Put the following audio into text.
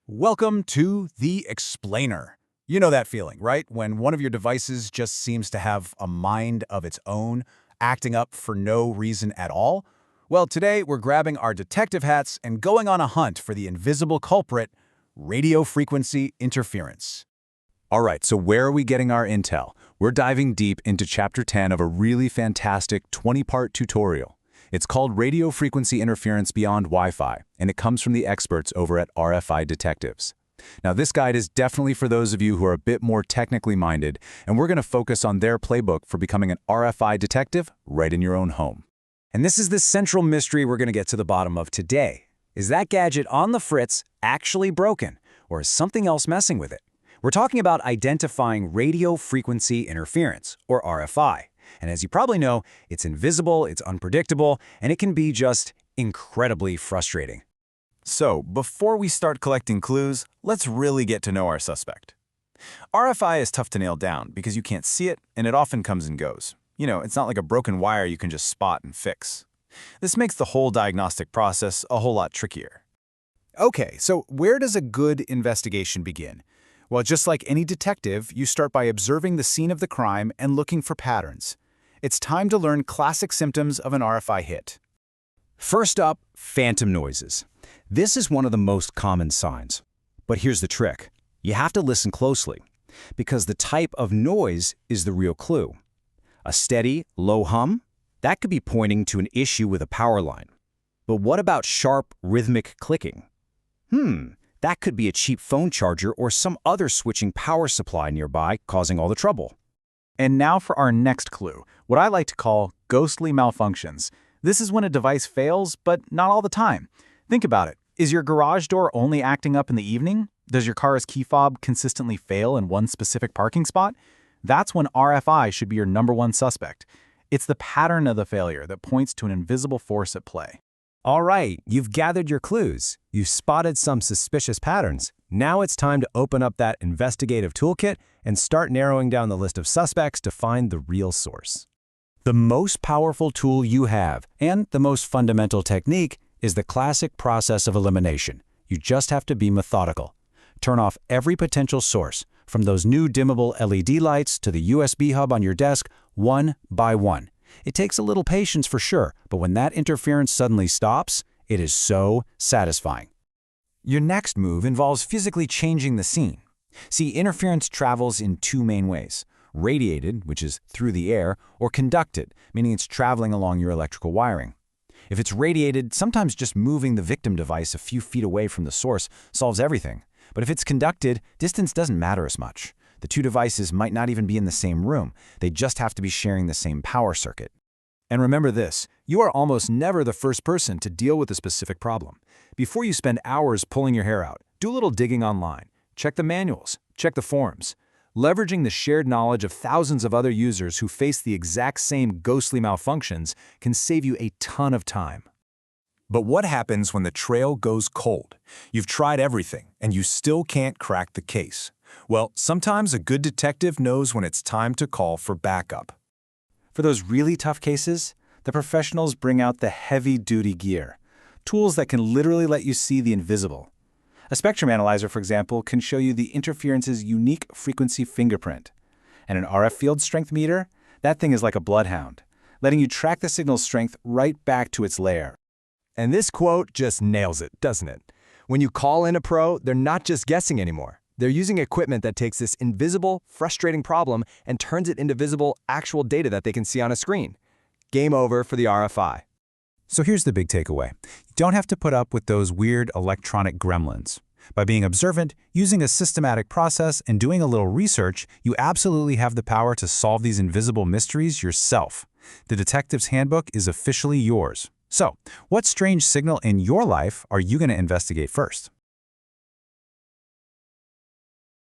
Welcome to The Explainer. You know that feeling, right? When one of your devices just seems to have a mind of its own, acting up for no reason at all? Well, today we're grabbing our detective hats and going on a hunt for the invisible culprit, radio frequency interference. All right, so where are we getting our intel? We're diving deep into Chapter 10 of a really fantastic 20-part tutorial. It's called Radio Frequency Interference Beyond Wi-Fi, and it comes from the experts over at RFI Detectives. Now, this guide is definitely for those of you who are a bit more technically minded, and we're going to focus on their playbook for becoming an RFI detective right in your own home. And this is the central mystery we're going to get to the bottom of today. Is that gadget on the fritz actually broken, or is something else messing with it? We're talking about identifying radio frequency interference, or RFI. And as you probably know, it's invisible, it's unpredictable, and it can be just incredibly frustrating. So, before we start collecting clues, let's really get to know our suspect. RFI is tough to nail down because you can't see it, and it often comes and goes. You know, it's not like a broken wire you can just spot and fix. This makes the whole diagnostic process a whole lot trickier. Okay, so where does a good investigation begin? Well, just like any detective, you start by observing the scene of the crime and looking for patterns. It's time to learn classic symptoms of an RFI hit. First up, phantom noises. This is one of the most common signs. But here's the trick. You have to listen closely, because the type of noise is the real clue. A steady, low hum? That could be pointing to an issue with a power line. But what about sharp, rhythmic clicking? That could be a cheap phone charger or some other switching power supply nearby causing all the trouble. And now for our next clue, what I like to call ghostly malfunctions. This is when a device fails, but not all the time. Think about it. Is your garage door only acting up in the evening? Does your car's key fob consistently fail in one specific parking spot? That's when RFI should be your #1 suspect. It's the pattern of the failure that points to an invisible force at play. All right, you've gathered your clues. You've spotted some suspicious patterns. Now it's time to open up that investigative toolkit and start narrowing down the list of suspects to find the real source. The most powerful tool you have, and the most fundamental technique, is the classic process of elimination. You just have to be methodical. Turn off every potential source, from those new dimmable LED lights to the USB hub on your desk, one by one. It takes a little patience for sure, but when that interference suddenly stops, it is so satisfying. Your next move involves physically changing the scene. See, interference travels in two main ways: radiated, which is through the air, or conducted, meaning it's traveling along your electrical wiring. If it's radiated, sometimes just moving the victim device a few feet away from the source solves everything. But if it's conducted, distance doesn't matter as much. The two devices might not even be in the same room. They just have to be sharing the same power circuit. And remember this, you are almost never the first person to deal with a specific problem. Before you spend hours pulling your hair out, do a little digging online. Check the manuals, check the forums. Leveraging the shared knowledge of thousands of other users who face the exact same ghostly malfunctions can save you a ton of time. But what happens when the trail goes cold? You've tried everything, and you still can't crack the case. Well, sometimes a good detective knows when it's time to call for backup. For those really tough cases, the professionals bring out the heavy-duty gear, tools that can literally let you see the invisible. A spectrum analyzer, for example, can show you the interference's unique frequency fingerprint. And an RF field strength meter? That thing is like a bloodhound, letting you track the signal's strength right back to its lair. And this quote just nails it, doesn't it? When you call in a pro, they're not just guessing anymore. They're using equipment that takes this invisible, frustrating problem and turns it into visible, actual data that they can see on a screen. Game over for the RFI. So here's the big takeaway. You don't have to put up with those weird electronic gremlins. By being observant, using a systematic process, and doing a little research, you absolutely have the power to solve these invisible mysteries yourself. The Detective's Handbook is officially yours. So, what strange signal in your life are you going to investigate first?